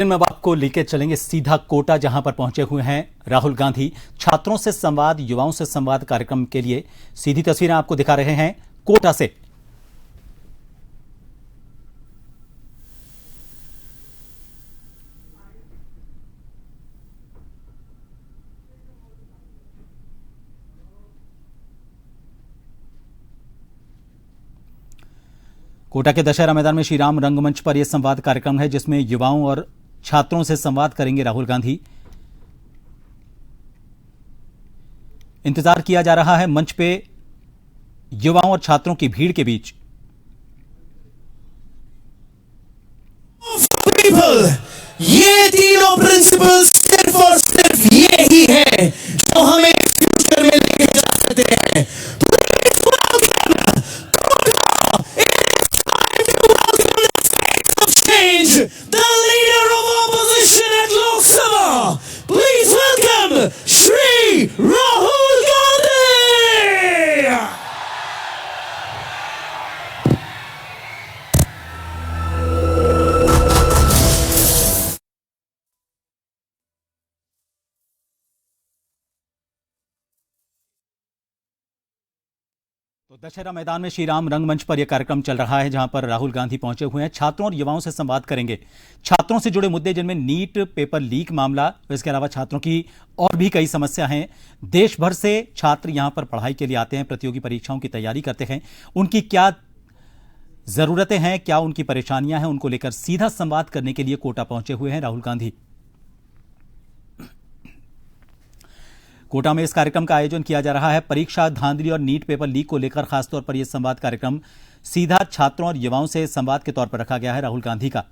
में अब आपको लेकर चलेंगे सीधा कोटा, जहां पर पहुंचे हुए हैं राहुल गांधी। छात्रों से संवाद, युवाओं से संवाद कार्यक्रम के लिए सीधी तस्वीरें आपको दिखा रहे हैं कोटा से। कोटा के दशहरा मैदान में श्री राम रंगमंच पर यह संवाद कार्यक्रम है, जिसमें युवाओं और छात्रों से संवाद करेंगे राहुल गांधी। इंतजार किया जा रहा है मंच पे युवाओं और छात्रों की भीड़ के बीच। ये तीनों प्रिंसिपल सिर्फ और सिर्फ ये ही है जो हमें फ्यूचर में लेके जा सकते हैं। The leader of opposition at Lok Sabha, please welcome Shri Rahul Gandhi. तो दशहरा मैदान में श्री राम रंगमंच पर यह कार्यक्रम चल रहा है, जहां पर राहुल गांधी पहुंचे हुए हैं। छात्रों और युवाओं से संवाद करेंगे। छात्रों से जुड़े मुद्दे, जिनमें नीट पेपर लीक मामला, इसके अलावा छात्रों की और भी कई समस्या हैं। देश भर से छात्र यहां पर पढ़ाई के लिए आते हैं, प्रतियोगी परीक्षाओं की तैयारी करते हैं। उनकी क्या जरूरतें हैं, क्या उनकी परेशानियां हैं, उनको लेकर सीधा संवाद करने के लिए कोटा पहुंचे हुए हैं राहुल गांधी। कोटा में इस कार्यक्रम का आयोजन किया जा रहा है। परीक्षा धांधली और नीट पेपर लीक को लेकर खासतौर पर यह संवाद कार्यक्रम सीधा छात्रों और युवाओं से संवाद के तौर पर रखा गया है राहुल गांधी का।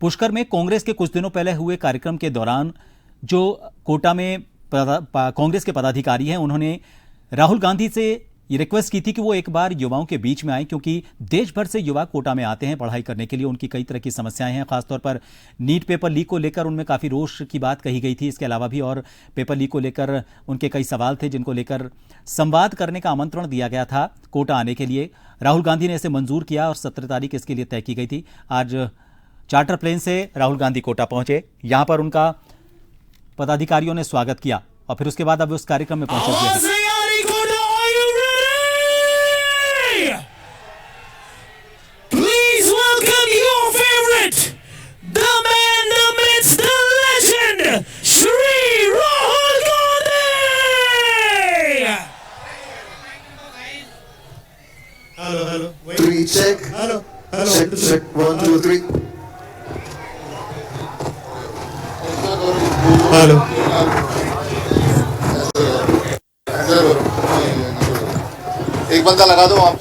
पुष्कर में कांग्रेस के कुछ दिनों पहले हुए कार्यक्रम के दौरान जो कोटा में कांग्रेस के पदाधिकारी हैं, उन्होंने राहुल गांधी से ये रिक्वेस्ट की थी कि वो एक बार युवाओं के बीच में आए, क्योंकि देश भर से युवा कोटा में आते हैं पढ़ाई करने के लिए। उनकी कई तरह की समस्याएं हैं, खासतौर पर नीट पेपर लीक को लेकर उनमें काफ़ी रोष की बात कही गई थी। इसके अलावा भी और पेपर लीक को लेकर उनके कई सवाल थे, जिनको लेकर संवाद करने का आमंत्रण दिया गया था कोटा आने के लिए। राहुल गांधी ने इसे मंजूर किया और 17 तारीख इसके लिए तय की गई थी। आज चार्टर प्लेन से राहुल गांधी कोटा पहुंचे। यहां पर उनका पदाधिकारियों ने स्वागत किया और फिर उसके बाद अब उस कार्यक्रम में पहुंचे। Hello. Wait. 3 check. Hello. Check. 1 2 3. Hello. एक बंदा लगा दो आप।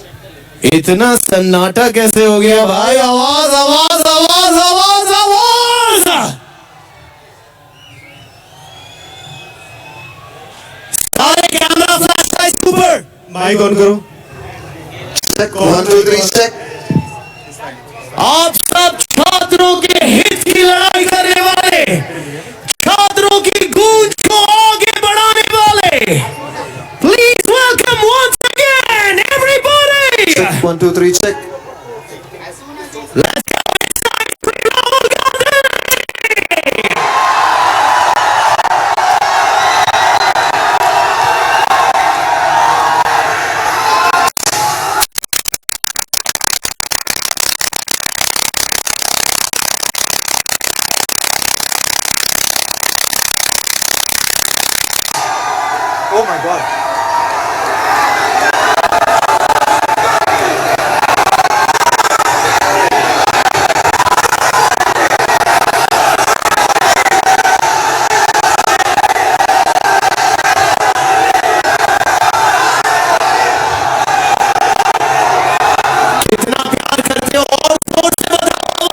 इतना सन्नाटा कैसे हो गया भाई? आवाज आवाज आवाज आवाज आवाज। सारे कैमरा फ्लैश लाइट ऊपर। माइक ऑन करो। 1 2 3 चेक। आप सब छात्रों के हित की लड़ाई करने वाले, छात्रों की गूंज को आगे बढ़ाने वाले, please welcome once again everybody. 1 2 3 check. Let's go Rahul Gandhi. Oh my God. कितना प्यार करते हो और जोर से बताओ।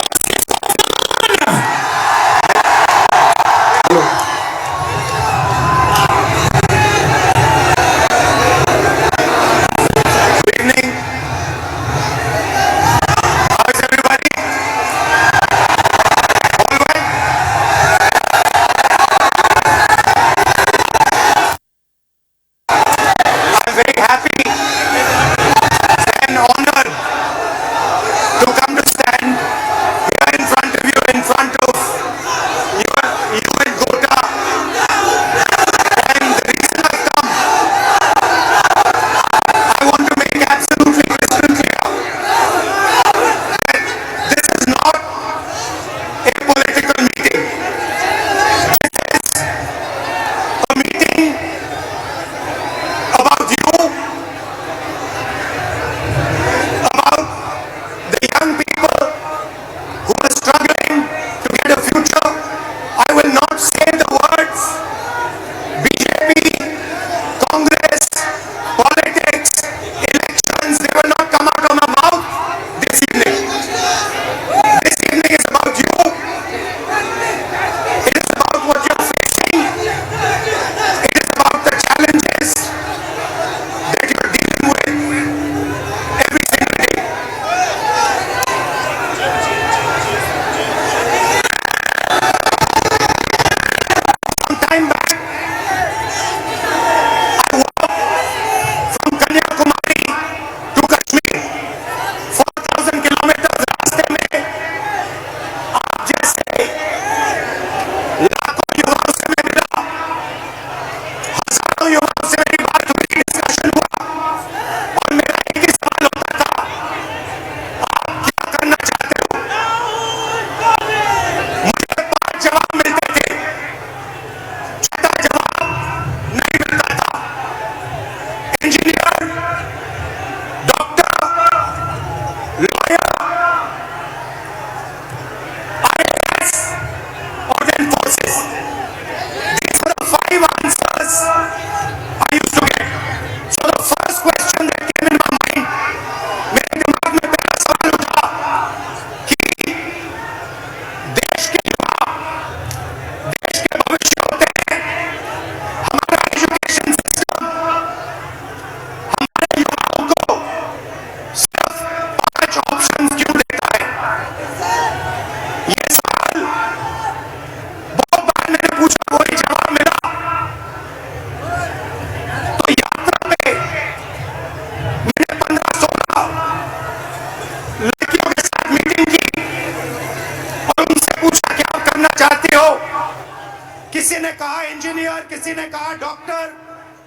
किसी ने कहा इंजीनियर, किसी ने कहा डॉक्टर,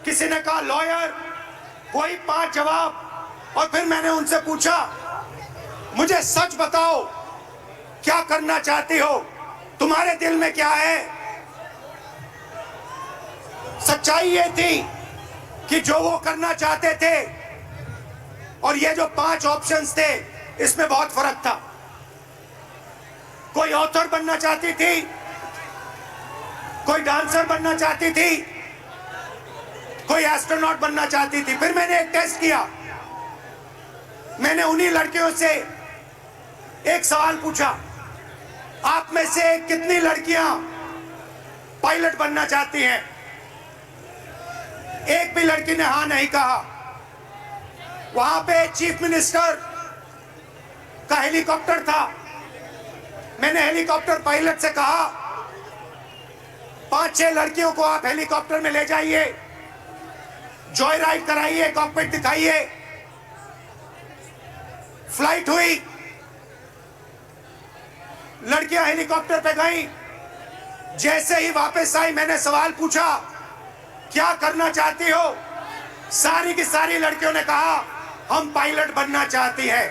किसी ने कहा लॉयर, कोई 5 जवाब। और फिर मैंने उनसे पूछा, मुझे सच बताओ, क्या करना चाहती हो, तुम्हारे दिल में क्या है? सच्चाई ये थी कि जो वो करना चाहते थे और ये जो 5 ऑप्शंस थे, इसमें बहुत फर्क था। कोई ऑथर बनना चाहती थी, कोई डांसर बनना चाहती थी, कोई एस्ट्रोनॉट बनना चाहती थी। फिर मैंने एक टेस्ट किया। मैंने उन्हीं लड़कियों से एक सवाल पूछा, आप में से कितनी लड़कियां पायलट बनना चाहती हैं? एक भी लड़की ने हां नहीं कहा। वहां पे चीफ मिनिस्टर का हेलीकॉप्टर था। मैंने हेलीकॉप्टर पायलट से कहा, 5-6 लड़कियों को आप हेलीकॉप्टर में ले जाइए, जॉय राइड कराइए, कॉकपिट दिखाइए। फ्लाइट हुई, लड़कियां हेलीकॉप्टर पे गईं। जैसे ही वापस आई, मैंने सवाल पूछा, क्या करना चाहती हो? सारी की सारी लड़कियों ने कहा, हम पायलट बनना चाहती हैं।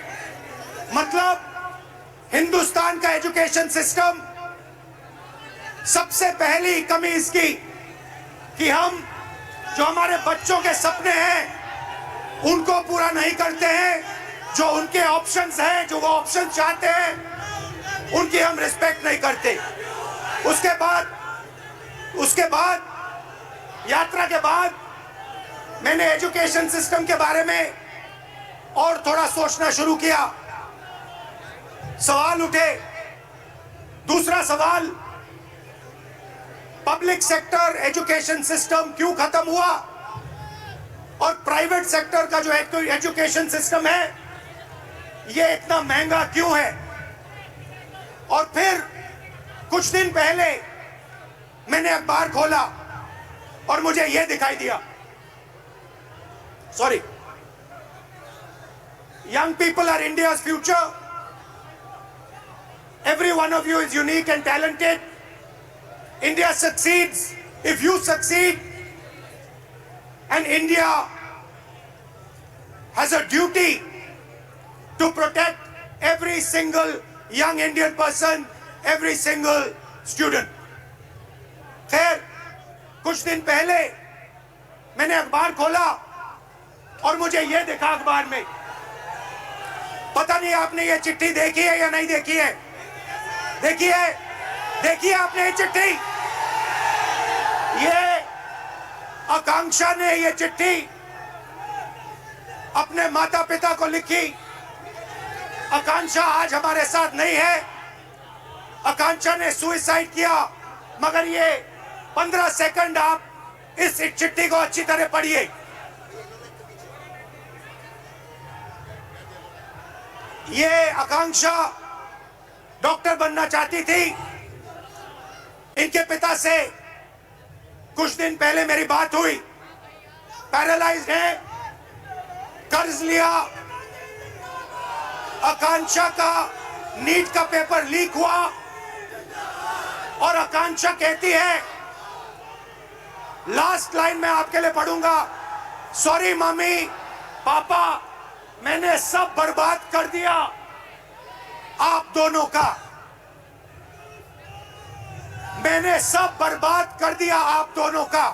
मतलब हिंदुस्तान का एजुकेशन सिस्टम, सबसे पहली कमी इसकी कि हम जो हमारे बच्चों के सपने हैं उनको पूरा नहीं करते हैं। जो उनके ऑप्शंस हैं, जो वो ऑप्शन चाहते हैं, उनकी हम रिस्पेक्ट नहीं करते। उसके बाद यात्रा के बाद मैंने एजुकेशन सिस्टम के बारे में और थोड़ा सोचना शुरू किया। सवाल उठे। दूसरा सवाल, पब्लिक सेक्टर एजुकेशन सिस्टम क्यों खत्म हुआ और प्राइवेट सेक्टर का जो एजुकेशन सिस्टम है ये इतना महंगा क्यों है? और फिर कुछ दिन पहले मैंने अखबार खोला और मुझे यह दिखाई दिया, sorry, young people are India's future. Every one of you is unique and talented. India succeeds if you succeed, and India has a duty to protect every single young Indian person, every single student. खैर, कुछ दिन पहले मैंने अखबार खोला और मुझे यह देखा अखबार में, पता नहीं आपने ये चिट्ठी देखी है या नहीं देखी है? देखी है? देखी है आपने ये चिट्ठी? ये आकांक्षा ने ये चिट्ठी अपने माता पिता को लिखी। आकांक्षा आज हमारे साथ नहीं है। आकांक्षा ने सुसाइड किया, मगर ये 15 सेकंड आप इस चिट्ठी को अच्छी तरह पढ़िए। ये आकांक्षा डॉक्टर बनना चाहती थी। इनके पिता से कुछ दिन पहले मेरी बात हुई। पैरालाइज्ड है, कर्ज लिया। आकांक्षा का नीट का पेपर लीक हुआ और आकांक्षा कहती है, लास्ट लाइन में आपके लिए पढ़ूंगा, सॉरी मम्मी पापा, मैंने सब बर्बाद कर दिया आप दोनों का। मैंने सब बर्बाद कर दिया आप दोनों का।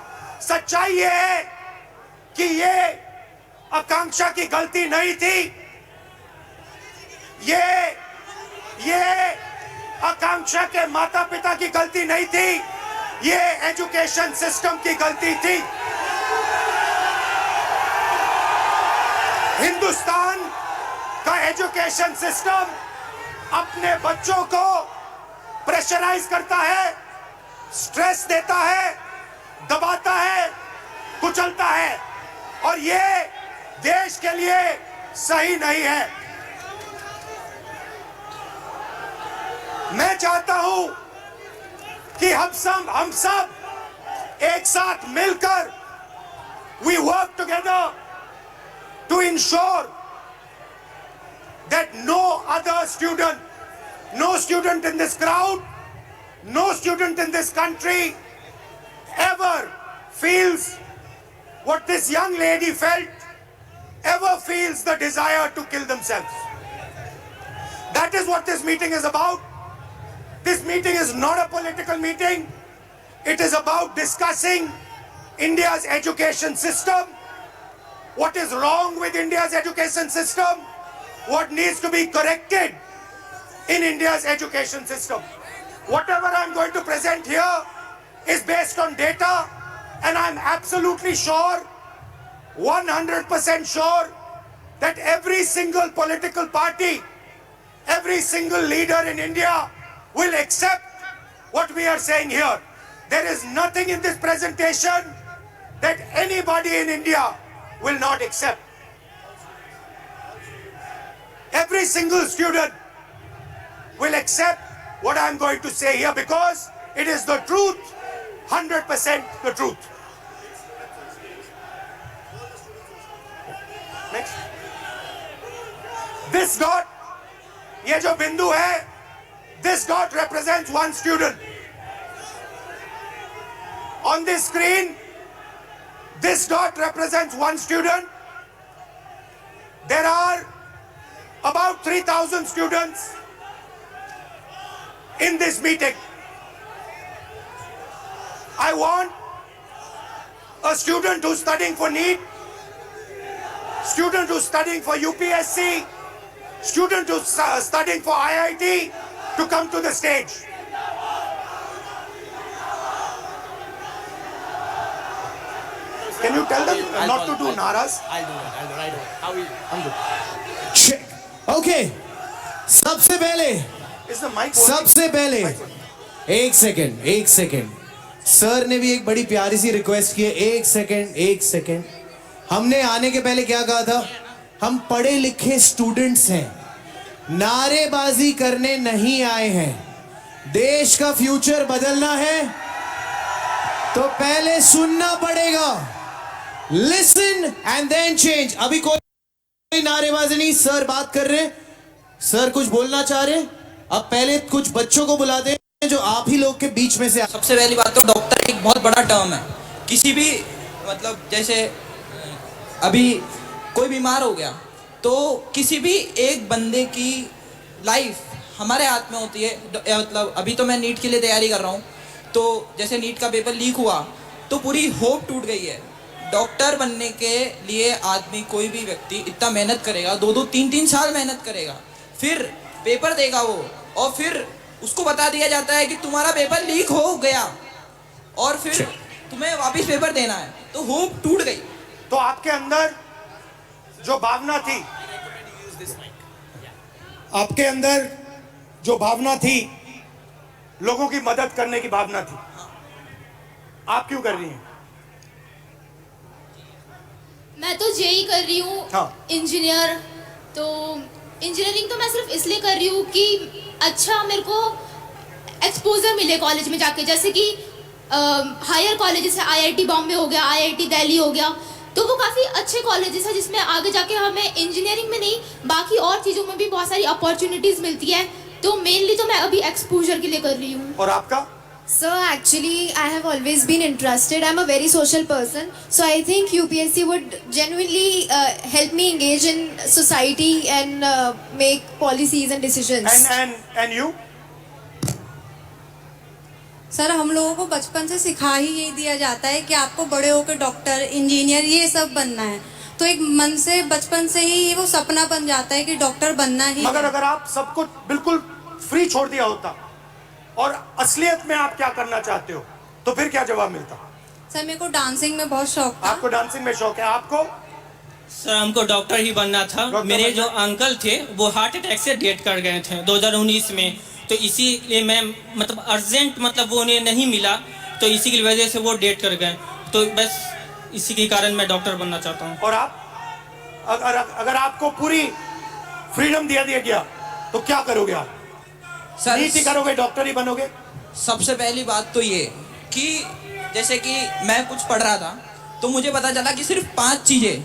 सच्चाई ये है कि ये आकांक्षा की गलती नहीं थी। ये आकांक्षा के माता पिता की गलती नहीं थी। ये एजुकेशन सिस्टम की गलती थी। हिंदुस्तान का एजुकेशन सिस्टम अपने बच्चों को प्रेशराइज करता है, स्ट्रेस देता है, दबाता है, कुचलता है, और ये देश के लिए सही नहीं है। मैं चाहता हूं कि हम सब एक साथ मिलकर we work together to ensure that no other student, no student in this crowd, no student in this country whoever feels what this young lady felt, ever feels the desire to kill themselves. That is what this meeting is about. This meeting is not a political meeting. It is about discussing India's education system, what is wrong with India's education system, what needs to be corrected in India's education system. Whatever I'm going to present here is based on data, and I'm absolutely sure, 100% sure, that every single political party, every single leader in India will accept what we are saying here. There is nothing in this presentation that anybody in India will not accept. Every single student will accept what I'm going to say here because it is the truth, 100% the truth. Next. This dot, ये जो बिंदु है, this dot represents one student. On this screen, this dot represents one student. There are about 3,000 students in this meeting. I want a student who's studying for NEET, student who's studying for UPSC, student who's studying for IIT to come to the stage. Can you tell them not to do naras? I'll do it. How are you? I'm good. Check. Okay. सबसे पहले Is the mic सबसे पहले एक second sir ने भी एक बड़ी प्यारी सी रिक्वेस्ट की है। एक सेकंड हमने आने के पहले क्या कहा था? हम पढ़े लिखे स्टूडेंट्स हैं, नारेबाजी करने नहीं आए हैं। देश का फ्यूचर बदलना है तो पहले सुनना पड़ेगा। Listen and then change. अभी कोई नारेबाजी नहीं, सर बात कर रहे, सर कुछ बोलना चाह रहे। अब पहले कुछ बच्चों को बुला दें जो आप ही लोग के बीच में से। सबसे पहली बात तो डॉक्टर एक बहुत बड़ा टर्म है। किसी भी मतलब जैसे अभी कोई बीमार हो गया तो किसी भी एक बंदे की लाइफ हमारे हाथ में होती है। मतलब अभी तो मैं नीट के लिए तैयारी कर रहा हूँ, तो जैसे नीट का पेपर लीक हुआ तो पूरी होप टूट गई है। डॉक्टर बनने के लिए आदमी कोई भी व्यक्ति इतना मेहनत करेगा, 2-3 साल मेहनत करेगा, फिर पेपर देगा वो, और फिर उसको बता दिया जाता है कि तुम्हारा पेपर लीक हो गया और फिर तुम्हें वापस पेपर देना है, तो होप टूट गई। तो आपके अंदर जो भावना थी, आपके अंदर जो भावना थी, लोगों की मदद करने की भावना थी, आप क्यों कर रही हैं? मैं तो जेई कर रही हूँ, हाँ। इंजीनियर। तो इंजीनियरिंग तो मैं सिर्फ इसलिए कर रही हूँ कि अच्छा मेरे को एक्सपोजर मिले कॉलेज में जाके, जैसे कि हायर कॉलेजेस है, आईआईटी बॉम्बे हो गया, आईआईटी दिल्ली हो गया, तो वो काफ़ी अच्छे कॉलेजेस हैं जिसमें आगे जाके हमें इंजीनियरिंग में नहीं बाकी और चीज़ों में भी बहुत सारी अपॉर्चुनिटीज़ मिलती है। तो मेनली तो मैं अभी एक्सपोजर के लिए कर रही हूँ। और आपका? Sir, actually, I have always been interested. I'm a very social person, so I think UPSC would genuinely help me engage in society and make policies and decisions. And you? Sir, हम लोगों को बचपन से सिखा ही यही दिया जाता है कि आपको बड़े होकर डॉक्टर, इंजीनियर ये सब बनना है, तो एक मन से बचपन से ही वो सपना बन जाता है कि डॉक्टर बनना ही। मगर अगर आप सब कुछ बिल्कुल फ्री छोड़ दिया होता और असलियत में आप क्या करना चाहते हो तो फिर क्या जवाब मिलता? सर, मेरे को डांसिंग में बहुत शौक था। आपको डांसिंग में शौक है? आपको? सर, हमको डॉक्टर ही बनना था। मेरे जो अंकल थे वो हार्ट अटैक से डेथ कर गए थे 2019 में, तो इसीलिए मैं मतलब अर्जेंट मतलब वो उन्हें नहीं मिला, तो इसी की वजह से वो डेथ कर गए। तो बस इसी के कारण मैं डॉक्टर बनना चाहता हूँ। और आप? अगर आपको पूरी फ्रीडम दिया गया तो क्या करोगे आप? सर, नीति करोगे, डॉक्टर ही बनोगे? सबसे पहली बात तो ये कि जैसे कि मैं कुछ पढ़ रहा था तो मुझे पता चला कि सिर्फ 5 चीज़ें,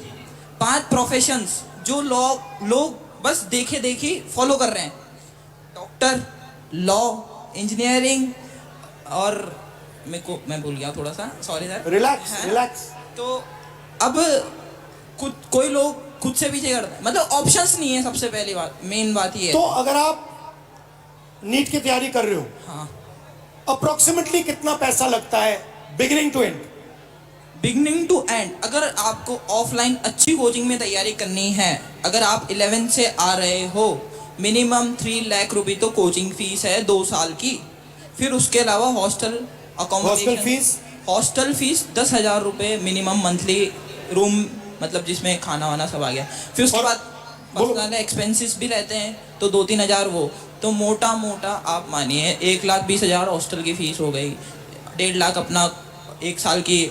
5 प्रोफेशंस जो लोग बस देखे देखी फॉलो कर रहे हैं: डॉक्टर, लॉ, इंजीनियरिंग और मैं भूल गया थोड़ा सा, सॉरी सर। रिलैक्स है? रिलैक्स। तो अब कोई लोग खुद से पीछे करता है, मतलब ऑप्शंस नहीं है। सबसे पहली बात, मेन बात ये है। तो अगर आप नीट की तैयारी कर रहे हो, हाँ, अप्रोक्सीमेटली कितना पैसा लगता है beginning to end? Beginning to end, अगर आपको ऑफलाइन अच्छी कोचिंग में तैयारी करनी है, अगर आप 11 से आ रहे हो, मिनिमम 3 लाख रुपए तो कोचिंग फीस है 2 साल की। फिर उसके अलावा हॉस्टल फीस 10,000 रुपये मिनिमम मंथली, रूम मतलब जिसमें खाना वाना सब आ गया। फिर उसके बाद पर्सनल एक्सपेंसेस भी रहते हैं, तो 2-3 हज़ार वो। तो मोटा मोटा आप मानिए 1,20,000 हॉस्टल की फ़ीस हो गई, 1.5 लाख अपना 1 साल की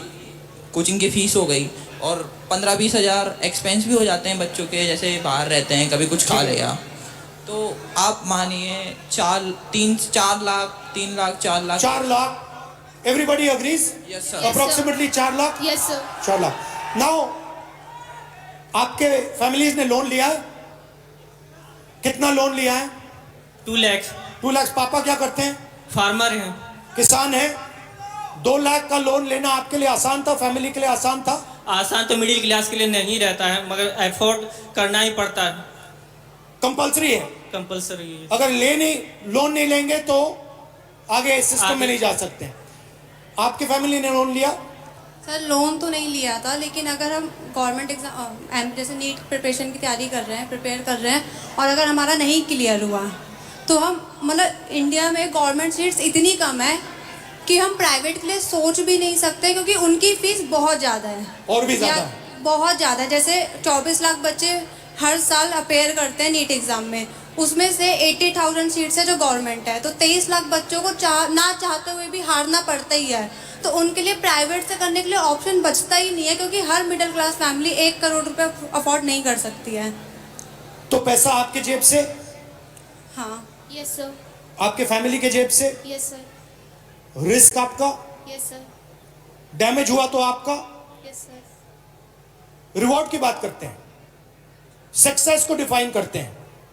कोचिंग की फ़ीस हो गई, और 15-20 हज़ार एक्सपेंस भी हो जाते हैं बच्चों के, जैसे बाहर रहते हैं, कभी कुछ खा लिया। तो आप मानिए 4 lakh 4 lakh. Everybody agrees? Yes sir. Approximately 4 lakh. Yes sir. 4 lakh. Now आपके फैमिलीज ने लोन लिया है? कितना लोन लिया है? 2 लाख। 2 लाख। पापा क्या करते हैं? फार्मर हैं। किसान है। 2 लाख का लोन लेना आपके लिए आसान था, फैमिली के लिए आसान था? आसान तो मिडिल क्लास के लिए नहीं रहता है, मगर एफोर्ड करना ही पड़ता है, कंपलसरी है। कंपलसरी। अगर लोन नहीं लेंगे तो आगे सिस्टम में नहीं जा सकते। आपकी फैमिली ने लोन लिया? सर लोन तो नहीं लिया था, लेकिन अगर हम गवर्नमेंट एग्जाम जैसे नीट प्रिपरेशन की तैयारी प्रिपेयर कर रहे हैं, और अगर हमारा नहीं क्लियर हुआ, तो हम मतलब इंडिया में गवर्नमेंट सीट्स इतनी कम है कि हम प्राइवेट के लिए सोच भी नहीं सकते, क्योंकि उनकी फीस बहुत ज़्यादा है। और भी ज़्यादा? बहुत ज़्यादा है। जैसे 24 लाख बच्चे हर साल अपेयर करते हैं नीट एग्ज़ाम में, उसमें से 80,000 सीट्स है जो गवर्नमेंट है, तो 23 लाख बच्चों को ना चाहते हुए भी हारना पड़ता ही है। तो उनके लिए प्राइवेट से करने के लिए ऑप्शन बचता ही नहीं है, क्योंकि हर मिडिल क्लास फैमिली 1 करोड़ रुपए अफोर्ड नहीं कर सकती है। तो पैसा आपके जेब से? हाँ। Yes sir. आपके फैमिली के जेब से? Yes sir. रिस्क आपका? Yes sir. डैमेज हुआ तो आपका? Yes sir. रिवॉर्ड की बात करते हैं, सक्सेस को डिफाइन करते हैं।